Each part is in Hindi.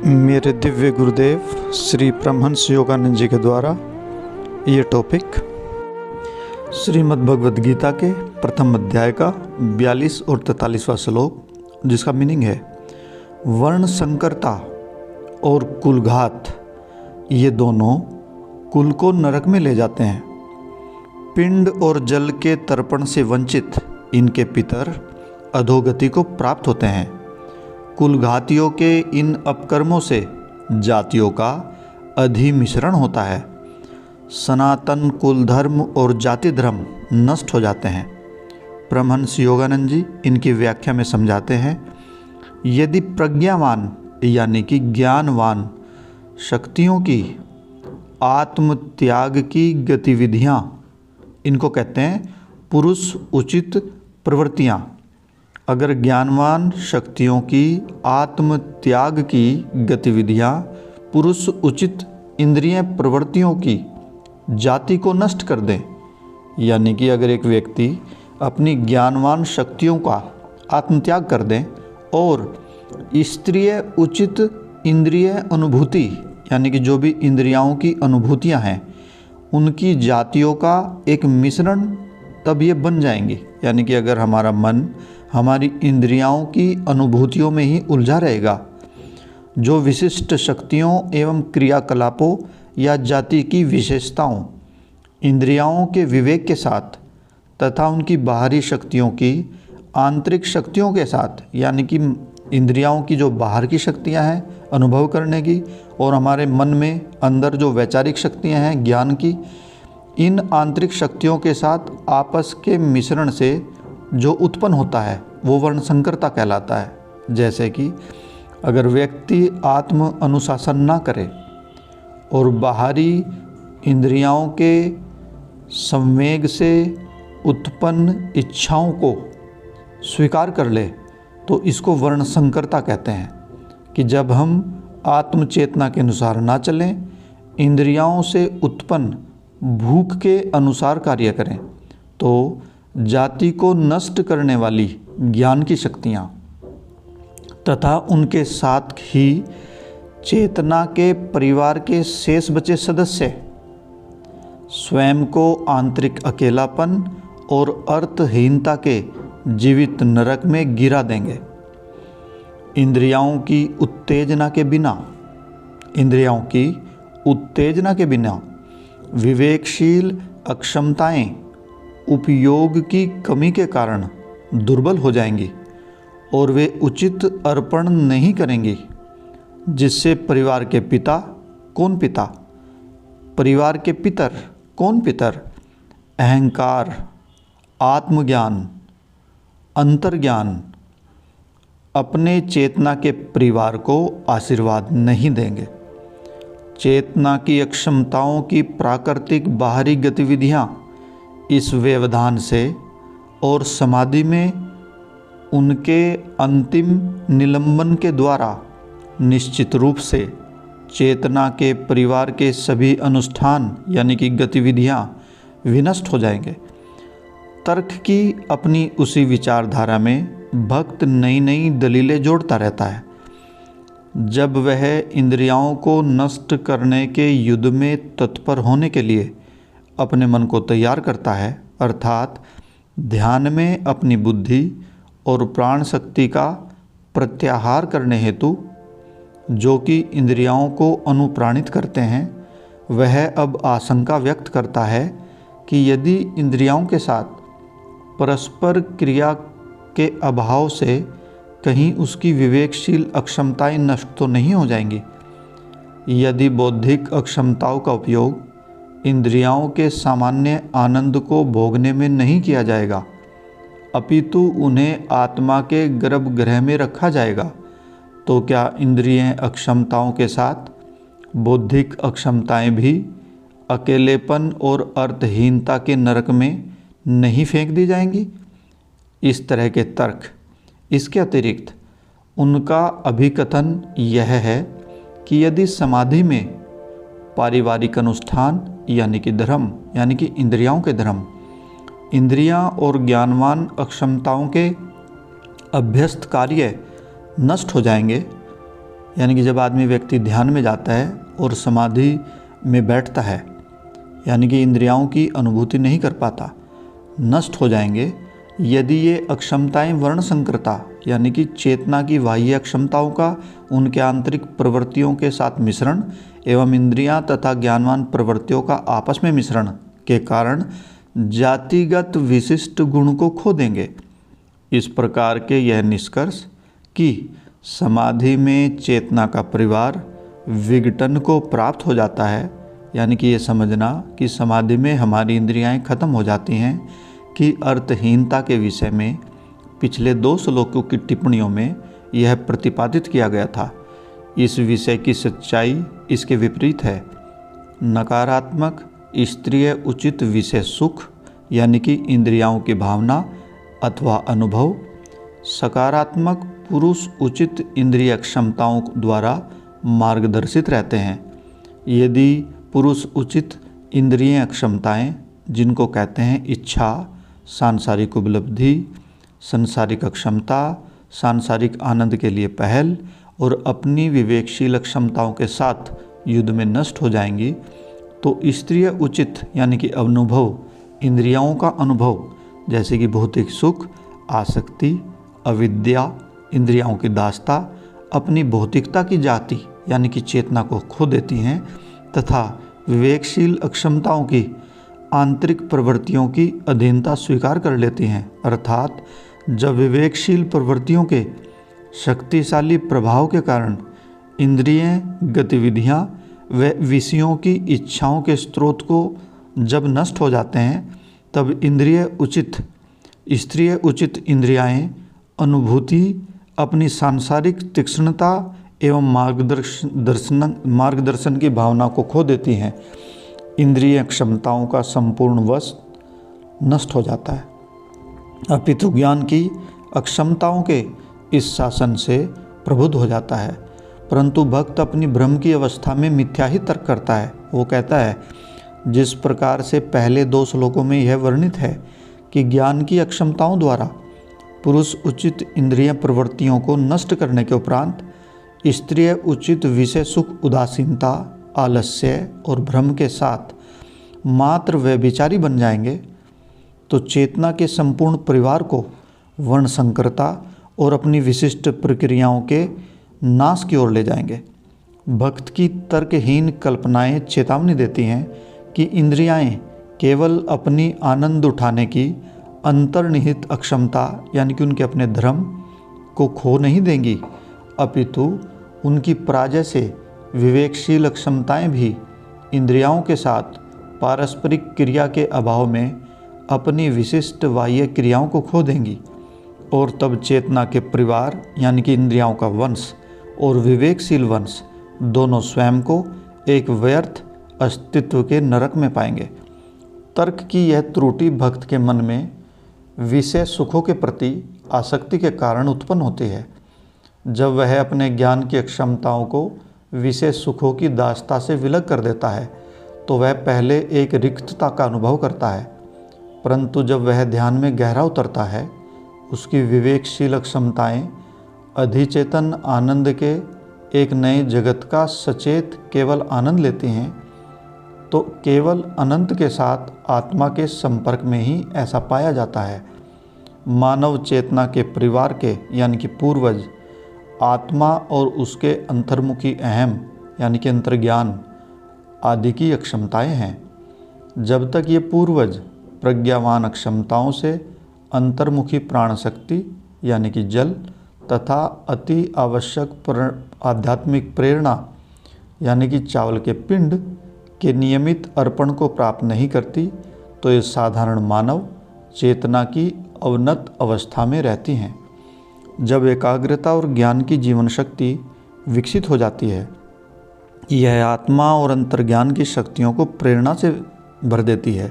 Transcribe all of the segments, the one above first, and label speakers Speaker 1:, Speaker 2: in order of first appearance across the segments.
Speaker 1: मेरे दिव्य गुरुदेव श्री परमहंस योगानंद जी के द्वारा ये टॉपिक श्रीमद् भगवद गीता के प्रथम अध्याय का 42 और 43वां श्लोक, जिसका मीनिंग है वर्ण संकरता और कुलघात ये दोनों कुल को नरक में ले जाते हैं। पिंड और जल के तर्पण से वंचित इनके पितर अधोगति को प्राप्त होते हैं। कुलघातियों के इन अपकर्मों से जातियों का अधिमिश्रण होता है। सनातन कुल धर्म और जाति धर्म नष्ट हो जाते हैं। परमहंस योगानंद जी इनकी व्याख्या में समझाते हैं, यदि प्रज्ञावान यानी कि ज्ञानवान शक्तियों की आत्म त्याग की गतिविधियाँ, इनको कहते हैं पुरुष उचित प्रवृत्तियाँ, अगर ज्ञानवान शक्तियों की आत्म त्याग की गतिविधियाँ पुरुष उचित इंद्रिय प्रवृत्तियों की जाति को नष्ट कर दें, यानी कि अगर एक व्यक्ति अपनी ज्ञानवान शक्तियों का आत्मत्याग कर दें और स्त्रीय उचित इंद्रिय अनुभूति यानी कि जो भी इंद्रियाओं की अनुभूतियां हैं उनकी जातियों का एक मिश्रण तब ये बन जाएंगी। यानी कि अगर हमारा मन हमारी इंद्रियाओं की अनुभूतियों में ही उलझा रहेगा, जो विशिष्ट शक्तियों एवं क्रियाकलापों या जाति की विशेषताओं इंद्रियाओं के विवेक के साथ तथा उनकी बाहरी शक्तियों की आंतरिक शक्तियों के साथ, यानी कि इंद्रियाओं की जो बाहर की शक्तियां हैं अनुभव करने की और हमारे मन में अंदर जो वैचारिक शक्तियां हैं ज्ञान की, इन आंतरिक शक्तियों के साथ आपस के मिश्रण से जो उत्पन्न होता है वो वर्ण संकरता कहलाता है। जैसे कि अगर व्यक्ति आत्म अनुशासन ना करे और बाहरी इंद्रियाओं के संवेग से उत्पन्न इच्छाओं को स्वीकार कर ले तो इसको वर्ण संकरता कहते हैं। कि जब हम आत्म चेतना के अनुसार ना चलें, इंद्रियाओं से उत्पन्न भूख के अनुसार कार्य करें, तो जाति को नष्ट करने वाली ज्ञान की शक्तियाँ तथा उनके साथ ही चेतना के परिवार के शेष बचे सदस्य स्वयं को आंतरिक अकेलापन और अर्थहीनता के जीवित नरक में गिरा देंगे। इंद्रियाओं की उत्तेजना के बिना विवेकशील अक्षमताएं उपयोग की कमी के कारण दुर्बल हो जाएंगी और वे उचित अर्पण नहीं करेंगी, जिससे परिवार के पिता कौन पिता, परिवार के पितर कौन पितर, अहंकार, आत्मज्ञान, अंतर्ज्ञान अपने चेतना के परिवार को आशीर्वाद नहीं देंगे। चेतना की अक्षमताओं की प्राकृतिक बाहरी गतिविधियाँ इस व्यवधान से और समाधि में उनके अंतिम निलंबन के द्वारा निश्चित रूप से चेतना के परिवार के सभी अनुष्ठान यानी कि गतिविधियाँ विनष्ट हो जाएंगे। तर्क की अपनी उसी विचारधारा में भक्त नई नई दलीलें जोड़ता रहता है। जब वह इंद्रियाओं को नष्ट करने के युद्ध में तत्पर होने के लिए अपने मन को तैयार करता है, अर्थात ध्यान में अपनी बुद्धि और प्राण शक्ति का प्रत्याहार करने हेतु जो कि इंद्रियाओं को अनुप्राणित करते हैं, वह अब आशंका व्यक्त करता है कि यदि इंद्रियाओं के साथ परस्पर क्रिया के अभाव से कहीं उसकी विवेकशील अक्षमताएं नष्ट तो नहीं हो जाएंगी। यदि बौद्धिक अक्षमताओं का उपयोग इंद्रियाओं के सामान्य आनंद को भोगने में नहीं किया जाएगा, अपितु उन्हें आत्मा के गर्भगृह में रखा जाएगा, तो क्या इंद्रिय अक्षमताओं के साथ बौद्धिक अक्षमताएं भी अकेलेपन और अर्थहीनता के नरक में नहीं फेंक दी जाएंगी? इस तरह के तर्क। इसके अतिरिक्त उनका अभिकथन यह है कि यदि समाधि में पारिवारिक अनुष्ठान यानी कि धर्म यानी कि इंद्रियाओं के धर्म, इंद्रियां और ज्ञानवान अक्षमताओं के अभ्यस्त कार्य नष्ट हो जाएंगे यानी कि जब आदमी व्यक्ति ध्यान में जाता है और समाधि में बैठता है, यानी कि इंद्रियों की अनुभूति नहीं कर पाता, नष्ट हो जाएंगे यदि ये अक्षमताएं वर्ण संकरता यानी कि चेतना की बाह्य अक्षमताओं का उनके आंतरिक प्रवृत्तियों के साथ मिश्रण एवं इंद्रियां तथा ज्ञानवान प्रवृत्तियों का आपस में मिश्रण के कारण जातिगत विशिष्ट गुण को खो देंगे। इस प्रकार के यह निष्कर्ष कि समाधि में चेतना का परिवार विघटन को प्राप्त हो जाता है, यानी कि ये समझना कि समाधि में हमारी इंद्रियां खत्म हो जाती हैं, कि अर्थहीनता के विषय में पिछले 2 श्लोकों की टिप्पणियों में यह प्रतिपादित किया गया था। इस विषय की सच्चाई इसके विपरीत है। नकारात्मक स्त्रीय उचित विषय सुख यानी कि इंद्रियों की भावना अथवा अनुभव, सकारात्मक पुरुष उचित इंद्रिय क्षमताओं द्वारा मार्गदर्शित रहते हैं। यदि पुरुष उचित इंद्रिय क्षमताएं, जिनको कहते हैं इच्छा, सांसारिक उपलब्धि, संसारिक क्षमता, सांसारिक आनंद के लिए पहल और अपनी विवेकशील क्षमताओं के साथ युद्ध में नष्ट हो जाएंगी, तो स्त्रीय उचित यानी कि अनुभव, इंद्रियों का अनुभव जैसे कि भौतिक सुख, आसक्ति, अविद्या, इंद्रियों की दासता अपनी भौतिकता की जाति यानी कि चेतना को खो देती हैं तथा विवेकशील अक्षमताओं की आंतरिक प्रवृत्तियों की अधीनता स्वीकार कर लेती हैं। अर्थात जब विवेकशील प्रवृत्तियों के शक्तिशाली प्रभाव के कारण इंद्रिय गतिविधियां व विषयों की इच्छाओं के स्रोत को जब नष्ट हो जाते हैं, तब स्त्रीय उचित इंद्रियाएं अनुभूति, अपनी सांसारिक तीक्ष्णता एवं मार्गदर्शन की भावना को खो देती हैं। इंद्रिय क्षमताओं का संपूर्ण वश नष्ट हो जाता है, अपितु ज्ञान की अक्षमताओं के इस शासन से प्रबुद्ध हो जाता है। परंतु भक्त अपनी भ्रम की अवस्था में मिथ्या ही तर्क करता है। वो कहता है, जिस प्रकार से पहले 2 श्लोकों में यह वर्णित है कि ज्ञान की अक्षमताओं द्वारा पुरुष उचित इंद्रिय प्रवृत्तियों को नष्ट करने के उपरांत स्त्रीय उचित विषय सुख उदासीनता, आलस्य और भ्रम के साथ मात्र व्यभिचारी बन जाएंगे, तो चेतना के संपूर्ण परिवार को वर्ण संकरता और अपनी विशिष्ट प्रक्रियाओं के नाश की ओर ले जाएंगे। भक्त की तर्कहीन कल्पनाएं चेतावनी देती हैं कि इंद्रियाएं केवल अपनी आनंद उठाने की अंतर्निहित अक्षमता यानी कि उनके अपने धर्म को खो नहीं देंगी, अपितु उनकी पराजय से विवेकशील क्षमताएं भी इंद्रियों के साथ पारस्परिक क्रिया के अभाव में अपनी विशिष्ट बाह्य क्रियाओं को खो देंगी, और तब चेतना के परिवार यानी कि इंद्रियों का वंश और विवेकशील वंश दोनों स्वयं को एक व्यर्थ अस्तित्व के नरक में पाएंगे। तर्क की यह त्रुटि भक्त के मन में विषय सुखों के प्रति आसक्ति के कारण उत्पन्न होती है। जब वह अपने ज्ञान की क्षमताओं को विषय सुखों की दासता से विलग कर देता है, तो वह पहले एक रिक्तता का अनुभव करता है, परंतु जब वह ध्यान में गहरा उतरता है, उसकी विवेकशील क्षमताएं अधिचेतन आनंद के एक नए जगत का सचेत केवल आनंद लेती हैं, तो केवल अनंत के साथ आत्मा के संपर्क में ही ऐसा पाया जाता है। मानव चेतना के परिवार के यानी कि पूर्वज आत्मा और उसके अंतर्मुखी अहम यानी कि अंतर्ज्ञान आदि की अक्षमताएं हैं। जब तक ये पूर्वज प्रज्ञावान अक्षमताओं से अंतर्मुखी प्राण शक्ति यानी कि जल तथा अति आवश्यक आध्यात्मिक प्रेरणा यानी कि चावल के पिंड के नियमित अर्पण को प्राप्त नहीं करती, तो ये साधारण मानव चेतना की अवनत अवस्था में रहती हैं। जब एकाग्रता और ज्ञान की जीवन शक्ति विकसित हो जाती है, यह आत्मा और अंतर्ज्ञान की शक्तियों को प्रेरणा से भर देती है।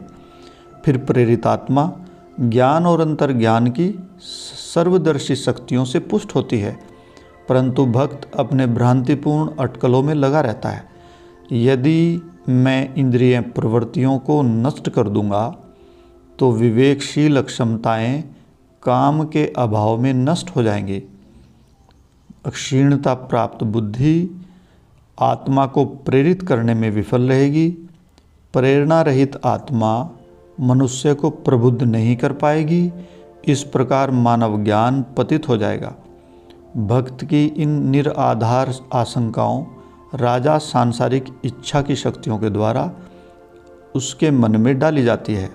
Speaker 1: फिर प्रेरित आत्मा ज्ञान और अंतर्ज्ञान की सर्वदर्शी शक्तियों से पुष्ट होती है, परंतु भक्त अपने भ्रांतिपूर्ण अटकलों में लगा रहता है। यदि मैं इंद्रिय प्रवृत्तियों को नष्ट कर दूंगा, तो विवेकशील क्षमताएं काम के अभाव में नष्ट हो जाएंगी। क्षीणता प्राप्त बुद्धि आत्मा को प्रेरित करने में विफल रहेगी। प्रेरणा रहित आत्मा मनुष्य को प्रबुद्ध नहीं कर पाएगी। इस प्रकार मानव ज्ञान पतित हो जाएगा। भक्त की इन निराधार आशंकाओं राजा सांसारिक इच्छा की शक्तियों के द्वारा उसके मन में डाली जाती है।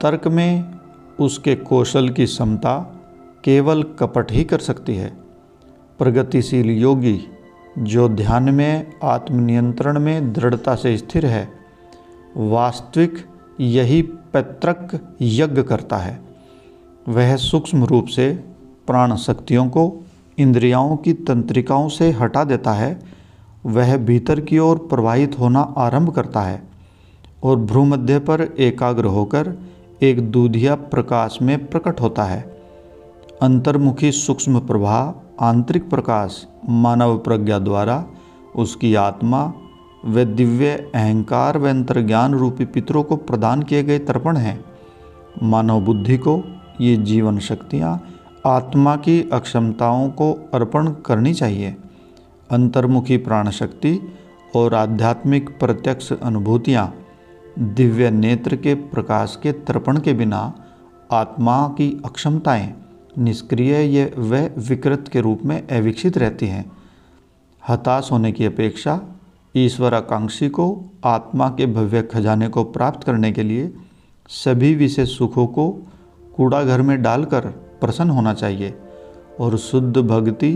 Speaker 1: तर्क में उसके कौशल की क्षमता केवल कपट ही कर सकती है। प्रगतिशील योगी जो ध्यान में आत्मनियंत्रण में दृढ़ता से स्थिर है, वास्तविक यही पैतृक यज्ञ करता है। वह सूक्ष्म रूप से प्राण शक्तियों को इंद्रियों की तंत्रिकाओं से हटा देता है। वह भीतर की ओर प्रवाहित होना आरंभ करता है और भ्रूमध्य पर एकाग्र होकर एक दूधिया प्रकाश में प्रकट होता है। अंतर्मुखी सूक्ष्म प्रवाह आंतरिक प्रकाश मानव प्रज्ञा द्वारा उसकी आत्मा व दिव्य अहंकार व अंतर्ज्ञान रूपी पितरों को प्रदान किए गए तर्पण हैं। मानव बुद्धि को ये जीवन शक्तियाँ आत्मा की अक्षमताओं को अर्पण करनी चाहिए। अंतर्मुखी प्राण शक्ति और आध्यात्मिक प्रत्यक्ष अनुभूतियाँ दिव्य नेत्र के प्रकाश के तर्पण के बिना आत्मा की अक्षमताएं निष्क्रिय व विकृत के रूप में अविकसित रहती हैं। हताश होने की अपेक्षा ईश्वराकांक्षी को आत्मा के भव्य खजाने को प्राप्त करने के लिए सभी विशेष सुखों को कूड़ा घर में डालकर प्रसन्न होना चाहिए और शुद्ध भक्ति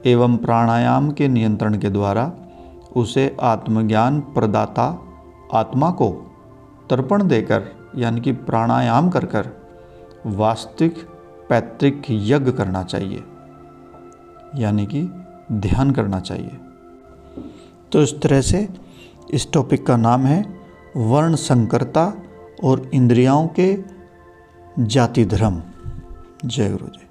Speaker 1: एवं प्राणायाम के नियंत्रण के द्वारा उसे आत्मज्ञान प्रदाता आत्मा को तर्पण देकर यानी कि प्राणायाम कर कर वास्तविक पैतृक यज्ञ करना चाहिए, यानी कि ध्यान करना चाहिए। तो इस तरह से इस टॉपिक का नाम है वर्ण संकरता और इंद्रियों के जाति धर्म। जय गुरु जी।